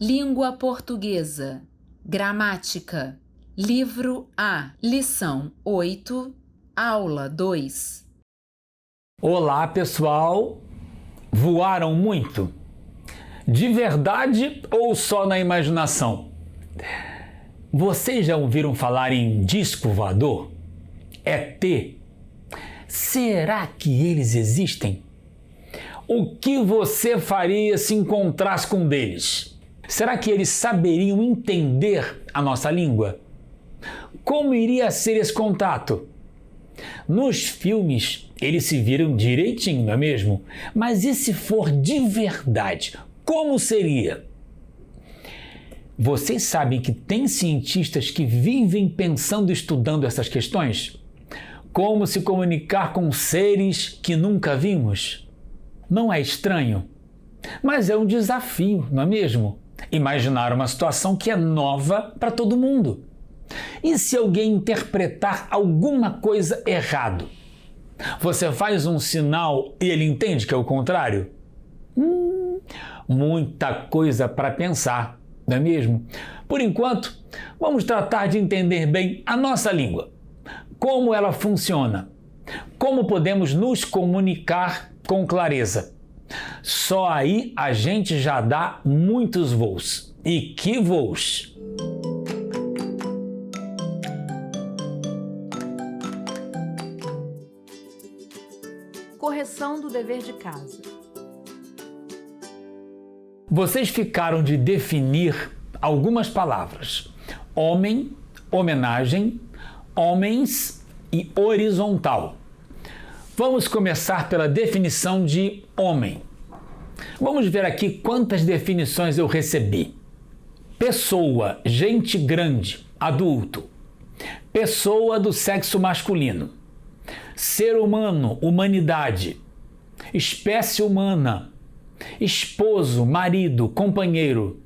Língua Portuguesa. Gramática. Livro A. Lição 8. Aula 2. Olá, pessoal! Voaram muito? De verdade ou só na imaginação? Vocês já ouviram falar em disco voador? ET? Será que eles existem? O que você faria se encontrasse com um deles? Será que eles saberiam entender a nossa língua? Como iria ser esse contato? Nos filmes, eles se viram direitinho, não é mesmo? Mas e se for de verdade? Como seria? Vocês sabem que tem cientistas que vivem pensando e estudando essas questões? Como se comunicar com seres que nunca vimos? Não é estranho? Mas é um desafio, não é mesmo? Imaginar uma situação que é nova para todo mundo. E se alguém interpretar alguma coisa errado? Você faz um sinal e ele entende que é o contrário? Muita coisa para pensar, não é mesmo? Por enquanto, vamos tratar de entender bem a nossa língua. Como ela funciona? Como podemos nos comunicar com clareza? Só aí a gente já dá muitos voos. E que voos! Correção do dever de casa. Vocês ficaram de definir algumas palavras: homem, homenagem, homens e horizontal. Vamos começar pela definição de homem. Vamos ver aqui quantas definições eu recebi. Pessoa, gente grande, adulto. Pessoa do sexo masculino. Ser humano, humanidade. Espécie humana. Esposo, marido, companheiro.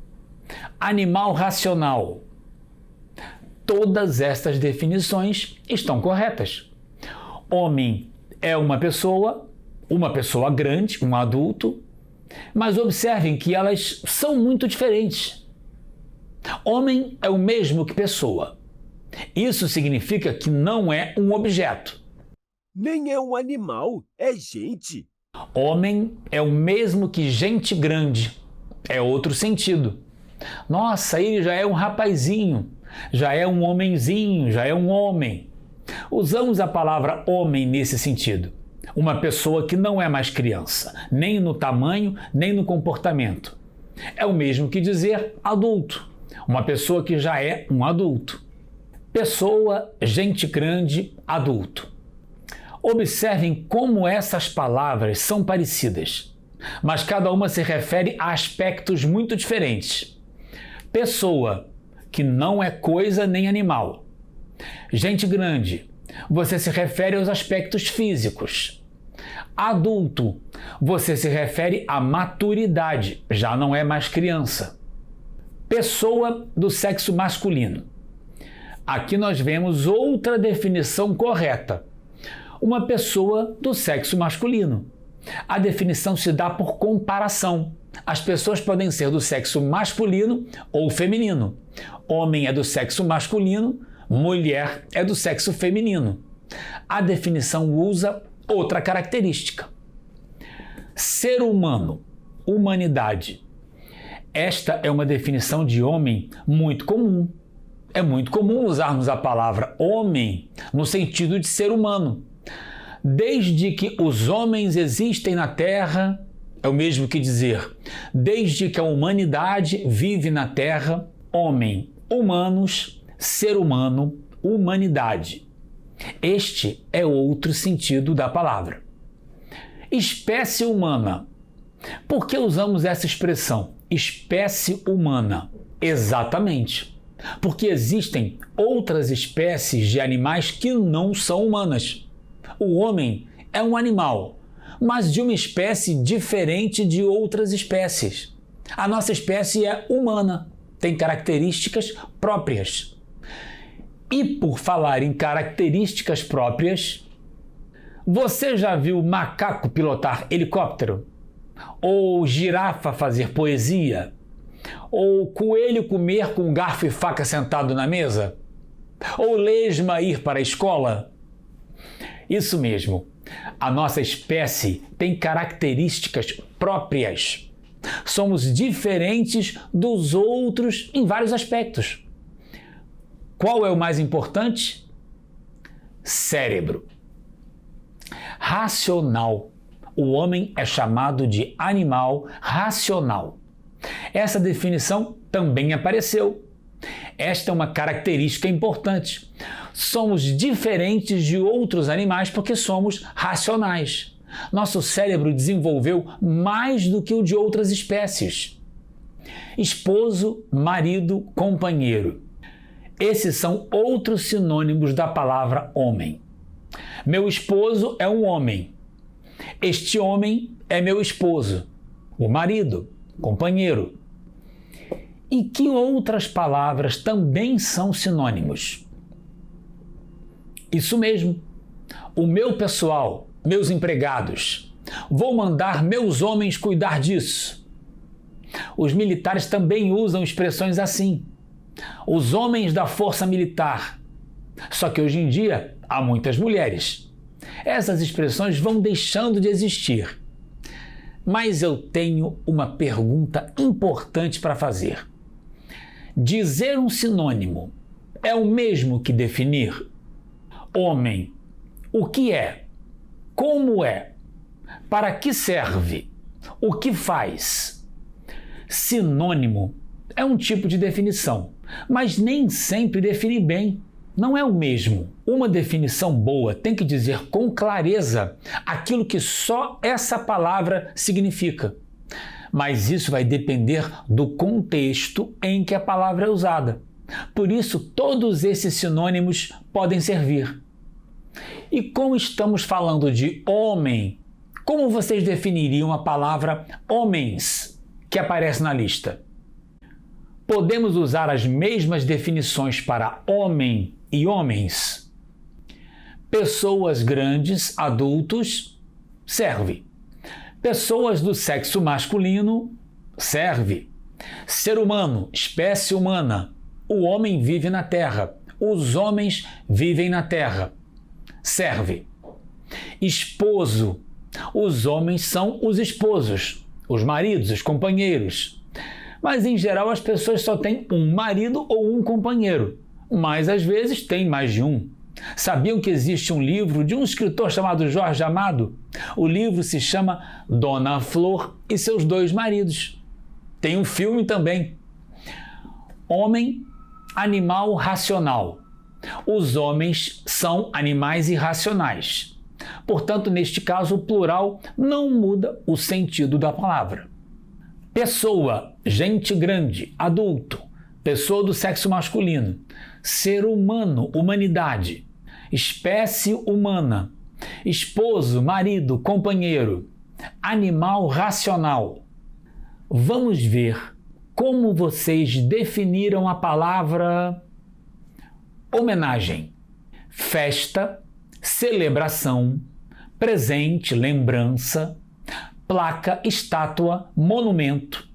Animal racional. Todas estas definições estão corretas. Homem é uma pessoa grande, um adulto, mas observem que elas são muito diferentes. Homem é o mesmo que pessoa. Isso significa que não é um objeto. Nem é um animal, é gente. Homem é o mesmo que gente grande. É outro sentido. Nossa, ele já é um rapazinho, já é um homenzinho, já é um homem. Usamos a palavra homem nesse sentido. Uma pessoa que não é mais criança, nem no tamanho, nem no comportamento. É o mesmo que dizer adulto. Uma pessoa que já é um adulto. Pessoa, gente grande, adulto. Observem como essas palavras são parecidas, mas cada uma se refere a aspectos muito diferentes. Pessoa, que não é coisa nem animal. Gente grande, você se refere aos aspectos físicos. Adulto, você se refere à maturidade, já não é mais criança. Pessoa do sexo masculino. Aqui nós vemos outra definição correta. Uma pessoa do sexo masculino. A definição se dá por comparação. As pessoas podem ser do sexo masculino ou feminino. Homem é do sexo masculino, mulher é do sexo feminino. A definição usa outra característica. Ser humano, humanidade. Esta é uma definição de homem muito comum. É muito comum usarmos a palavra homem no sentido de ser humano. Desde que os homens existem na Terra, é o mesmo que dizer, desde que a humanidade vive na Terra, homem, humanos, ser humano, humanidade. Este é outro sentido da palavra. Espécie humana. Por que usamos essa expressão, espécie humana? Exatamente, porque existem outras espécies de animais que não são humanas. O homem é um animal, mas de uma espécie diferente de outras espécies. A nossa espécie é humana, tem características próprias. E por falar em características próprias, você já viu macaco pilotar helicóptero? Ou girafa fazer poesia? Ou coelho comer com garfo e faca sentado na mesa? Ou lesma ir para a escola? Isso mesmo. A nossa espécie tem características próprias. Somos diferentes dos outros em vários aspectos. Qual é o mais importante? Cérebro. Racional. O homem é chamado de animal racional. Essa definição também apareceu. Esta é uma característica importante. Somos diferentes de outros animais porque somos racionais. Nosso cérebro desenvolveu mais do que o de outras espécies. Esposo, marido, companheiro. Esses são outros sinônimos da palavra homem. Meu esposo é um homem. Este homem é meu esposo, o marido, companheiro. E que outras palavras também são sinônimos? Isso mesmo. O meu pessoal, meus empregados. Vou mandar meus homens cuidar disso. Os militares também usam expressões assim. Os homens da força militar. Só que hoje em dia há muitas mulheres. Essas expressões vão deixando de existir. Mas eu tenho uma pergunta importante para fazer. Dizer um sinônimo é o mesmo que definir? Homem, o que é? Como é? Para que serve? O que faz? Sinônimo é um tipo de definição, mas nem sempre define bem. Não é o mesmo. Uma definição boa tem que dizer com clareza aquilo que só essa palavra significa. Mas isso vai depender do contexto em que a palavra é usada. Por isso, todos esses sinônimos podem servir. E como estamos falando de homem, como vocês definiriam a palavra homens que aparece na lista? Podemos usar as mesmas definições para homem e homens? Pessoas grandes, adultos, serve. Pessoas do sexo masculino, serve. Ser humano, espécie humana. O homem vive na Terra. Os homens vivem na Terra. Serve. Esposo. Os homens são os esposos, os maridos, os companheiros. Mas, em geral, as pessoas só têm um marido ou um companheiro. Mas, às vezes, tem mais de um. Sabiam que existe um livro de um escritor chamado Jorge Amado? O livro se chama Dona Flor e seus dois maridos. Tem um filme também. Homem, animal racional. Os homens são animais irracionais. Portanto, neste caso, o plural não muda o sentido da palavra. Pessoa, gente grande, adulto. Pessoa do sexo masculino. Ser humano, humanidade. Espécie humana. Esposo, marido, companheiro. Animal racional. Vamos ver como vocês definiram a palavra homenagem. Festa, celebração, presente, lembrança, placa, estátua, monumento,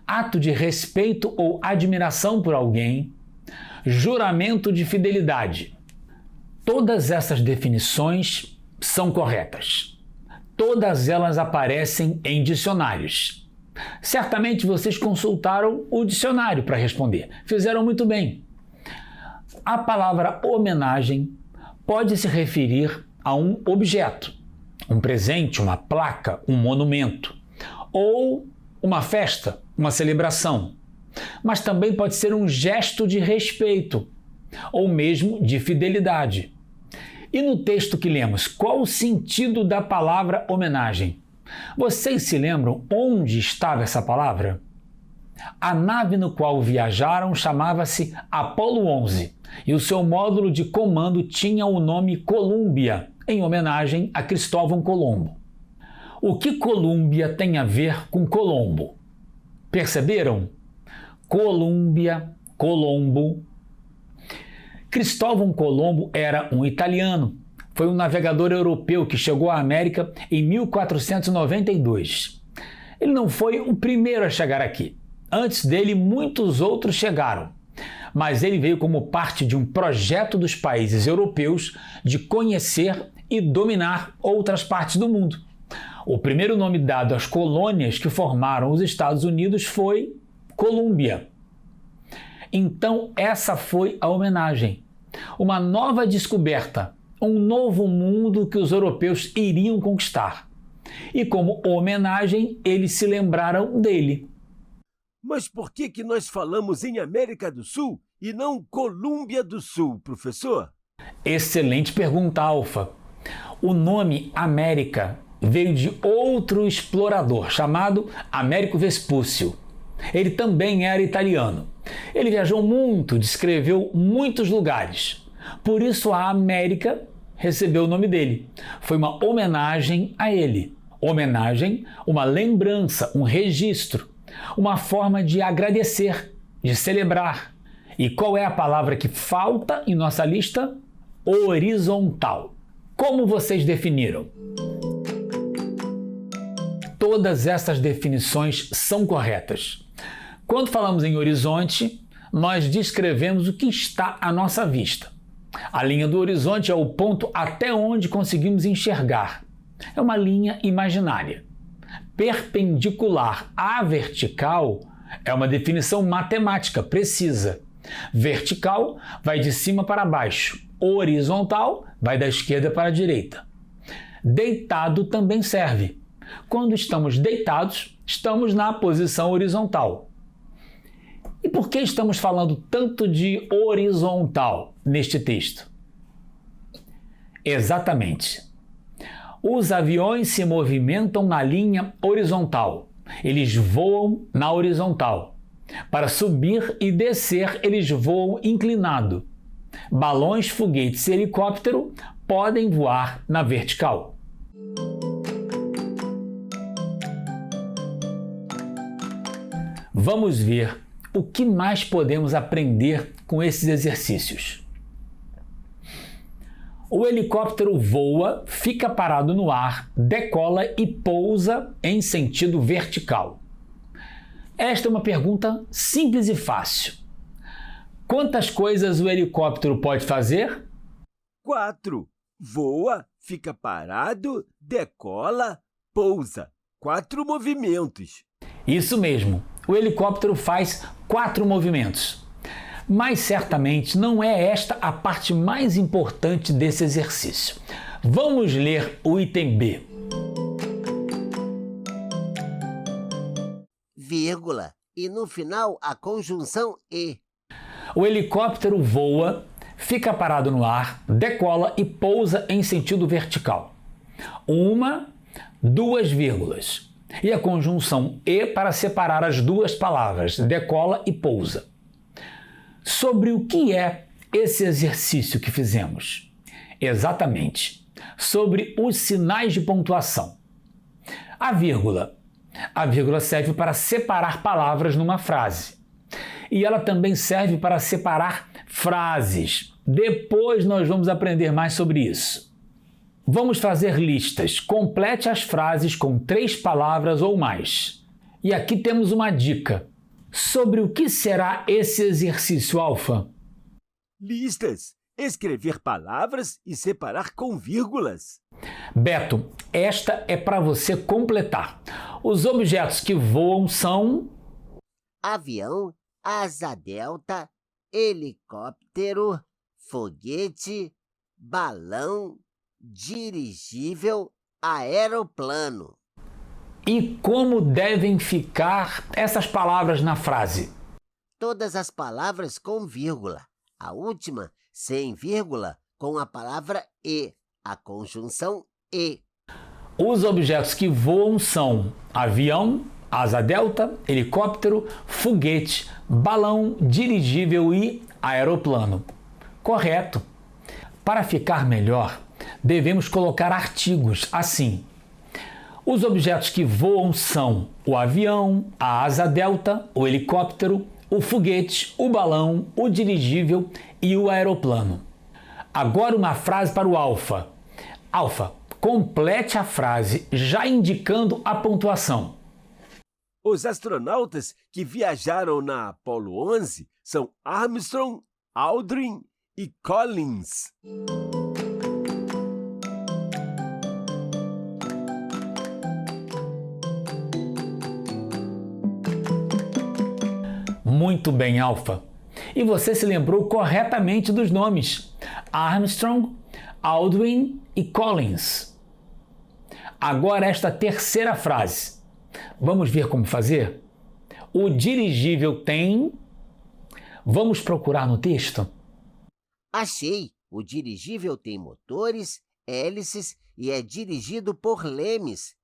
ato de respeito ou admiração por alguém, juramento de fidelidade. Todas essas definições são corretas. Todas elas aparecem em dicionários. Certamente vocês consultaram o dicionário para responder. Fizeram muito bem. A palavra homenagem pode se referir a um objeto, um presente, uma placa, um monumento, ou uma festa, uma celebração. Mas também pode ser um gesto de respeito, ou mesmo de fidelidade. E no texto que lemos, qual o sentido da palavra homenagem? Vocês se lembram onde estava essa palavra? A nave no qual viajaram chamava-se Apollo 11 e o seu módulo de comando tinha o nome Columbia, em homenagem a Cristóvão Colombo. O que Columbia tem a ver com Colombo? Perceberam? Columbia, Colombo. Cristóvão Colombo era um italiano. Foi um navegador europeu que chegou à América em 1492. Ele não foi o primeiro a chegar aqui. Antes dele, muitos outros chegaram, mas ele veio como parte de um projeto dos países europeus de conhecer e dominar outras partes do mundo. O primeiro nome dado às colônias que formaram os Estados Unidos foi Colômbia. Então, essa foi a homenagem. Uma nova descoberta, um novo mundo que os europeus iriam conquistar. E como homenagem, eles se lembraram dele. Mas por que nós falamos em América do Sul e não Colômbia do Sul, professor? Excelente pergunta, Alfa. O nome América veio de outro explorador chamado Américo Vespúcio. Ele também era italiano. Ele viajou muito, descreveu muitos lugares. Por isso a América recebeu o nome dele. Foi uma homenagem a ele. Homenagem, uma lembrança, um registro, uma forma de agradecer, de celebrar. E qual é a palavra que falta em nossa lista? Horizontal. Como vocês definiram? Todas essas definições são corretas. Quando falamos em horizonte, nós descrevemos o que está à nossa vista. A linha do horizonte é o ponto até onde conseguimos enxergar. É uma linha imaginária. Perpendicular à vertical é uma definição matemática precisa. Vertical vai de cima para baixo. Horizontal vai da esquerda para a direita. Deitado também serve. Quando estamos deitados, estamos na posição horizontal. E por que estamos falando tanto de horizontal neste texto? Exatamente. Os aviões se movimentam na linha horizontal. Eles voam na horizontal. Para subir e descer, eles voam inclinado. Balões, foguetes e helicóptero podem voar na vertical. Vamos ver o que mais podemos aprender com esses exercícios. O helicóptero voa, fica parado no ar, decola e pousa em sentido vertical. Esta é uma pergunta simples e fácil. Quantas coisas o helicóptero pode fazer? 4. Voa, fica parado, decola, pousa. 4 movimentos. Isso mesmo, o helicóptero faz 4 movimentos. Mas certamente não é esta a parte mais importante desse exercício. Vamos ler o item B. Vírgula. E no final a conjunção e. O helicóptero voa, fica parado no ar, decola e pousa em sentido vertical. 1, 2 vírgulas. E a conjunção e para separar as duas palavras, decola e pousa. Sobre o que é esse exercício que fizemos? Exatamente, sobre os sinais de pontuação. A vírgula serve para separar palavras numa frase. E ela também serve para separar frases. Depois nós vamos aprender mais sobre isso. Vamos fazer listas. Complete as frases com 3 palavras ou mais. E aqui temos uma dica. Sobre o que será esse exercício, Alfa? Listas. Escrever palavras e separar com vírgulas. Beto, esta é para você completar. Os objetos que voam são... Avião, asa delta, helicóptero, foguete, balão, dirigível, aeroplano. E como devem ficar essas palavras na frase? Todas as palavras com vírgula. A última, sem vírgula, com a palavra e. A conjunção e. Os objetos que voam são avião, asa delta, helicóptero, foguete, balão, dirigível e aeroplano. Correto. Para ficar melhor, devemos colocar artigos assim. Os objetos que voam são o avião, a asa delta, o helicóptero, o foguete, o balão, o dirigível e o aeroplano. Agora uma frase para o Alfa. Alfa, complete a frase já indicando a pontuação. Os astronautas que viajaram na Apollo 11 são Armstrong, Aldrin e Collins. Muito bem, Alfa. E você se lembrou corretamente dos nomes: Armstrong, Aldrin e Collins. Agora esta terceira frase. Vamos ver como fazer? O dirigível tem... Vamos procurar no texto? Achei! O dirigível tem motores, hélices e é dirigido por lemes,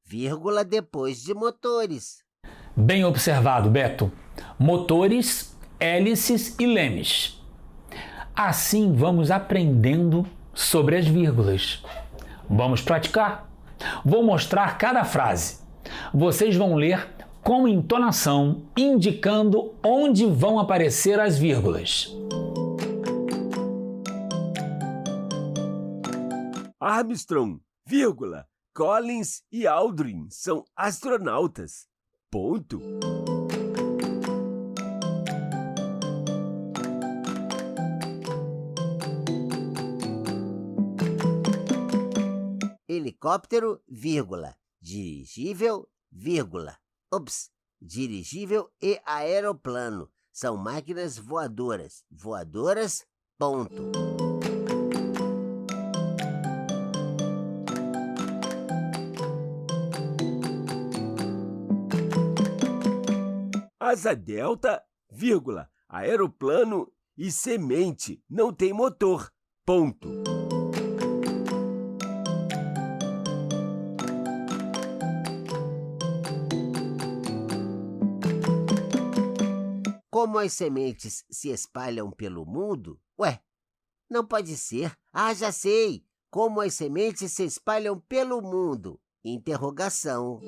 vírgula depois de motores. Bem observado, Beto. Motores, hélices e lemes. Assim vamos aprendendo sobre as vírgulas. Vamos praticar. Vou mostrar cada frase. Vocês vão ler com entonação, indicando onde vão aparecer as vírgulas. Armstrong, vírgula, Collins e Aldrin são astronautas. Ponto. Helicóptero, vírgula, dirigível, vírgula. Dirigível e aeroplano são máquinas voadoras. Voadoras, ponto. Asa delta, vírgula, aeroplano e semente não tem motor. Ponto. Como as sementes se espalham pelo mundo? Ué, não pode ser. Ah, já sei. Como as sementes se espalham pelo mundo? Interrogação.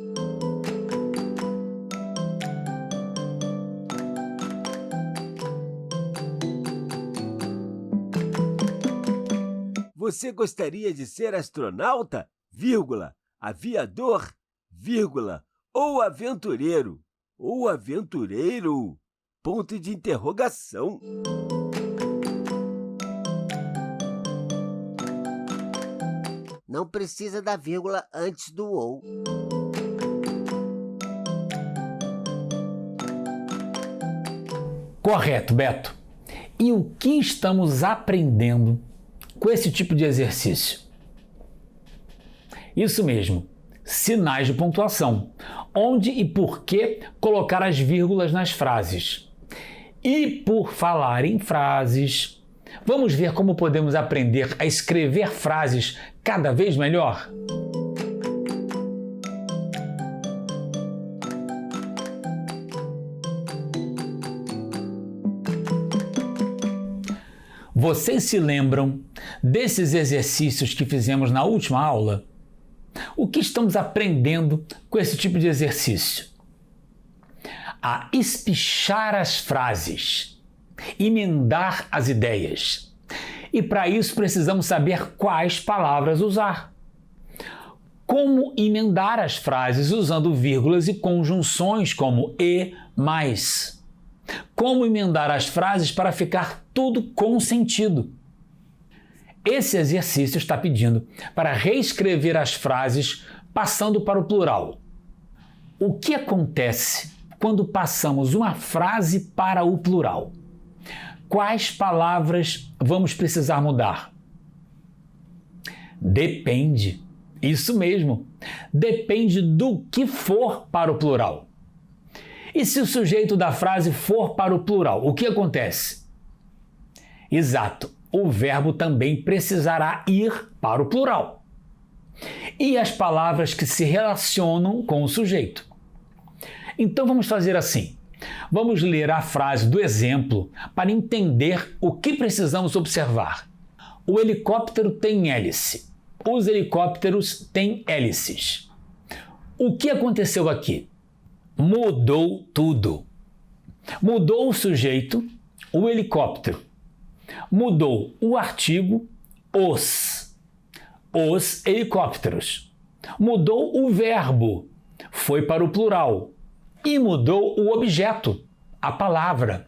Você gostaria de ser astronauta, vírgula, aviador, vírgula, ou aventureiro? Ou aventureiro? Ponto de interrogação. Não precisa da vírgula antes do ou. Correto, Beto. E o que estamos aprendendo com esse tipo de exercício? Isso mesmo, sinais de pontuação. Onde e por que colocar as vírgulas nas frases. E por falar em frases, vamos ver como podemos aprender a escrever frases cada vez melhor? Vocês se lembram desses exercícios que fizemos na última aula? O que estamos aprendendo com esse tipo de exercício? A espichar as frases, emendar as ideias. E para isso precisamos saber quais palavras usar. Como emendar as frases usando vírgulas e conjunções como e, mais. Como emendar as frases para ficar tudo com sentido. Esse exercício está pedindo para reescrever as frases passando para o plural. O que acontece quando passamos uma frase para o plural? Quais palavras vamos precisar mudar? Depende. Isso mesmo. Depende do que for para o plural. E se o sujeito da frase for para o plural, o que acontece? Exato. O verbo também precisará ir para o plural. E as palavras que se relacionam com o sujeito. Então vamos fazer assim. Vamos ler a frase do exemplo para entender o que precisamos observar. O helicóptero tem hélice. Os helicópteros têm hélices. O que aconteceu aqui? Mudou tudo. Mudou o sujeito, o helicóptero. Mudou o artigo, os helicópteros. Mudou o verbo, foi para o plural. e mudou o objeto, a palavra.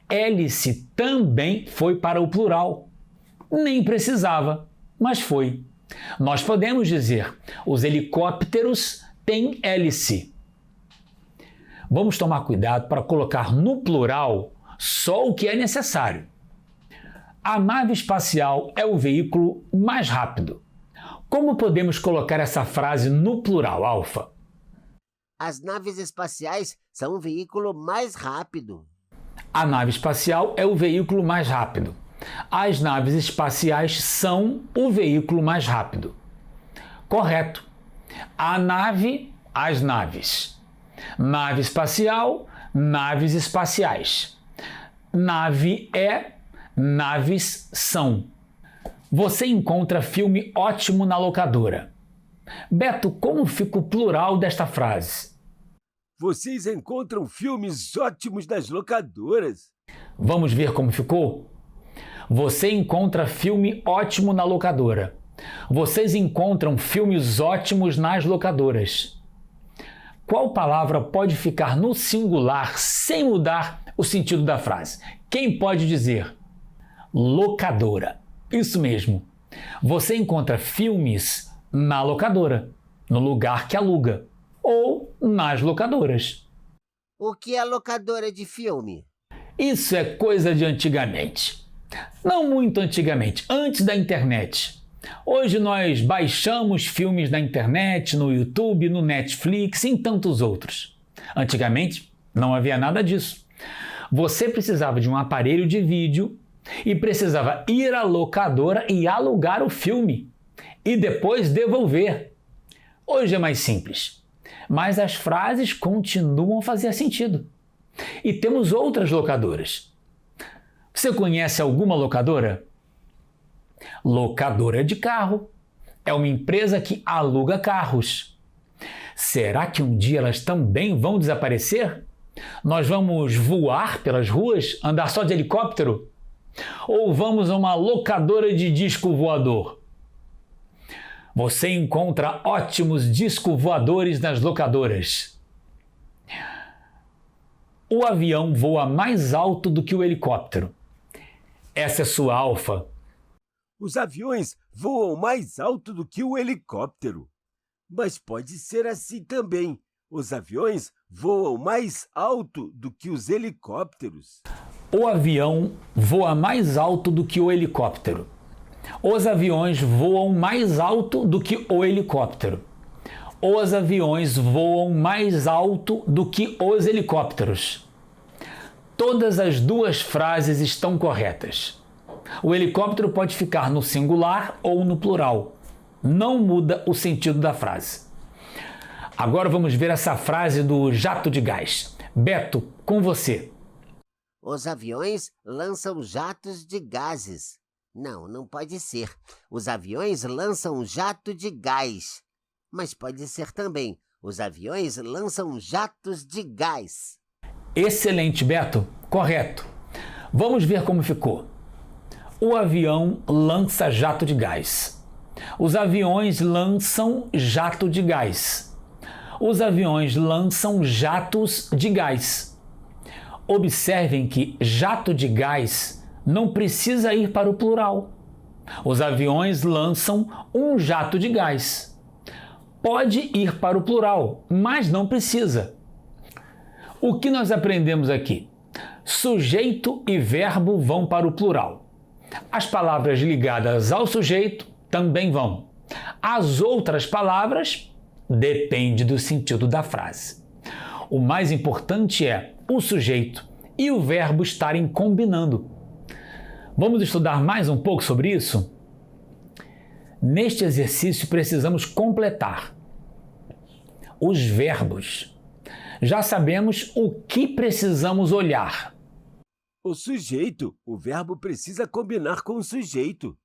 Hélice também foi para o plural. Nem precisava, mas foi. Nós podemos dizer: os helicópteros têm hélice. Vamos tomar cuidado para colocar no plural só o que é necessário. A nave espacial é o veículo mais rápido. Como podemos colocar essa frase no plural, Alfa? As naves espaciais são o veículo mais rápido. A nave espacial é o veículo mais rápido. As naves espaciais são o veículo mais rápido. Correto. A nave, as naves. Nave espacial, naves espaciais. Nave é, naves são. Você encontra filme ótimo na locadora. Beto, como fica o plural desta frase? Vocês encontram filmes ótimos nas locadoras. Vamos ver como ficou? Você encontra filme ótimo na locadora. Vocês encontram filmes ótimos nas locadoras. Qual palavra pode ficar no singular sem mudar o sentido da frase? Quem pode dizer? Locadora. Isso mesmo. Você encontra filmes na locadora, no lugar que aluga, ou nas locadoras. O que é locadora de filme? Isso é coisa de antigamente. Não muito antigamente, antes da internet. Hoje nós baixamos filmes na internet, no YouTube, no Netflix e em tantos outros. Antigamente não havia nada disso. Você precisava de um aparelho de vídeo e precisava ir à locadora e alugar o filme e depois devolver. Hoje é mais simples, mas as frases continuam a fazer sentido. E temos outras locadoras. Você conhece alguma locadora? Locadora de carro. É uma empresa que aluga carros. Será que um dia elas também vão desaparecer? Nós vamos voar pelas ruas, andar só de helicóptero? Ou vamos a uma locadora de disco voador? Você encontra ótimos disco voadores nas locadoras. O avião voa mais alto do que o helicóptero. Essa é sua Alfa. Os aviões voam mais alto do que o helicóptero. Mas pode ser assim também. Os aviões voam mais alto do que os helicópteros. O avião voa mais alto do que o helicóptero. Os aviões voam mais alto do que o helicóptero. Os aviões voam mais alto do que os helicópteros. Todas as duas frases estão corretas. O helicóptero pode ficar no singular ou no plural. Não muda o sentido da frase. Agora vamos ver essa frase do jato de gás. Beto, com você. Os aviões lançam jatos de gases. Não pode ser. Os aviões lançam um jato de gás. Mas pode ser também. Os aviões lançam jatos de gás. Excelente, Beto. Correto. Vamos ver como ficou. O avião lança jato de gás. Os aviões lançam jato de gás. Os aviões lançam jatos de gás. Observem que jato de gás não precisa ir para o plural. Os aviões lançam um jato de gás. Pode ir para o plural, mas não precisa. O que nós aprendemos aqui? Sujeito e verbo vão para o plural. As palavras ligadas ao sujeito também vão. As outras palavras depende do sentido da frase. O mais importante é o sujeito e o verbo estarem combinando. Vamos estudar mais um pouco sobre isso? Neste exercício precisamos completar os verbos. Já sabemos o que precisamos olhar. O sujeito, o verbo precisa combinar com o sujeito.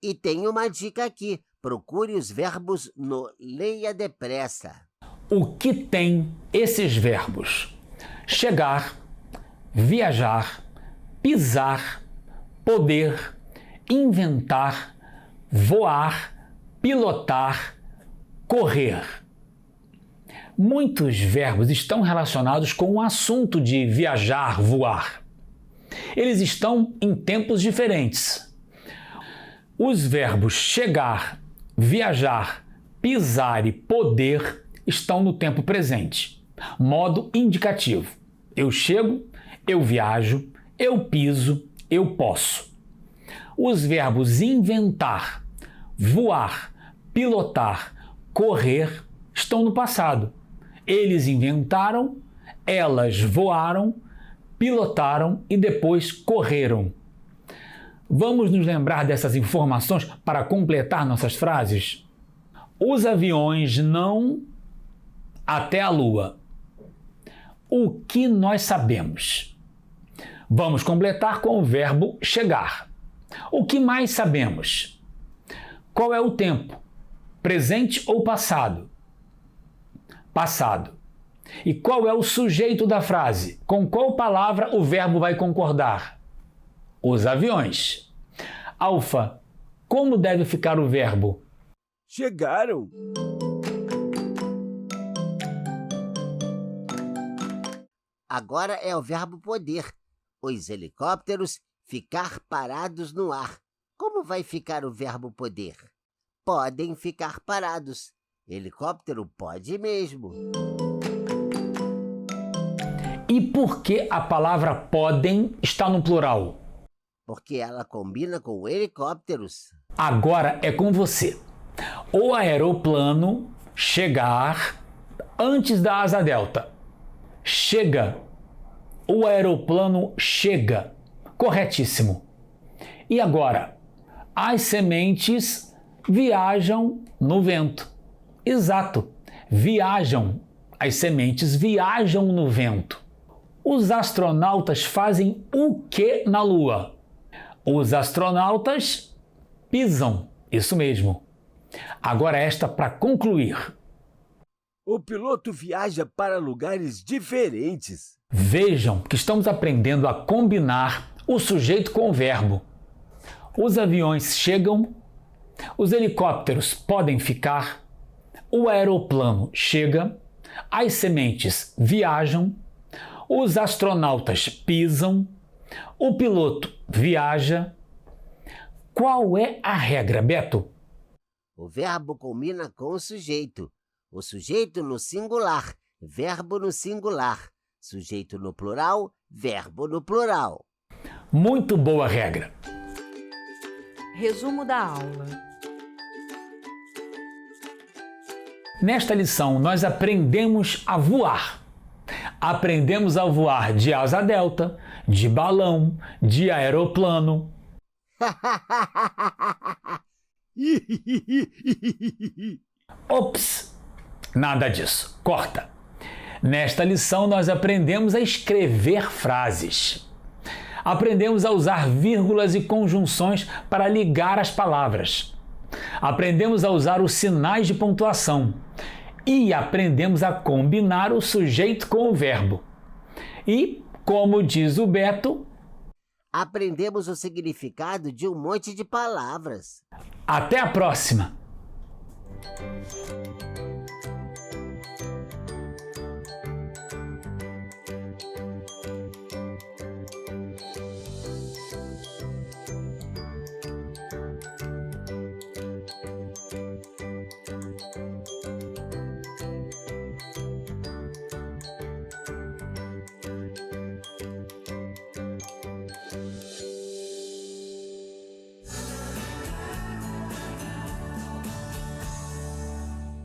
E tem uma dica aqui. Procure os verbos no Leia Depressa. O que tem esses verbos? Chegar, viajar, pisar, poder, inventar, voar, pilotar, correr. Muitos verbos estão relacionados com o assunto de viajar, voar. Eles estão em tempos diferentes. Os verbos chegar, viajar, pisar e poder estão no tempo presente. Modo indicativo. Eu chego, eu viajo, eu piso, eu posso. Os verbos inventar, voar, pilotar, correr estão no passado. Eles inventaram, elas voaram, pilotaram e depois correram. Vamos nos lembrar dessas informações para completar nossas frases? Os aviões não até a Lua. O que nós sabemos? Vamos completar com o verbo chegar. O que mais sabemos? Qual é o tempo? Presente ou passado? Passado. E qual é o sujeito da frase? Com qual palavra o verbo vai concordar? Os aviões. Alfa, como deve ficar o verbo? Chegaram. Agora é o verbo poder. Os helicópteros ficar parados no ar. Como vai ficar o verbo poder? Podem ficar parados. Helicóptero pode mesmo. E por que a palavra podem está no plural? Porque ela combina com helicópteros. Agora é com você. O aeroplano chegar antes da asa delta. Chega. O aeroplano chega. Corretíssimo. E agora? As sementes viajam no vento. Exato. Viajam. As sementes viajam no vento. Os astronautas fazem o que na Lua? Os astronautas pisam. Isso mesmo. Agora esta para concluir. O piloto viaja para lugares diferentes. Vejam que estamos aprendendo a combinar o sujeito com o verbo. Os aviões chegam, os helicópteros podem ficar, o aeroplano chega, as sementes viajam, os astronautas pisam, o piloto viaja. Qual é a regra, Beto? O verbo combina com o sujeito. O sujeito no singular, verbo no singular. Sujeito no plural, verbo no plural. Muito boa regra. Resumo da aula. Nesta lição, nós aprendemos a voar. Aprendemos a voar de asa delta, de balão, de aeroplano. Ops! Nada disso. Corta. Nesta lição, nós aprendemos a escrever frases. Aprendemos a usar vírgulas e conjunções para ligar as palavras. Aprendemos a usar os sinais de pontuação. E aprendemos a combinar o sujeito com o verbo. E, como diz o Beto, Aprendemos o significado de um monte de palavras. até a próxima!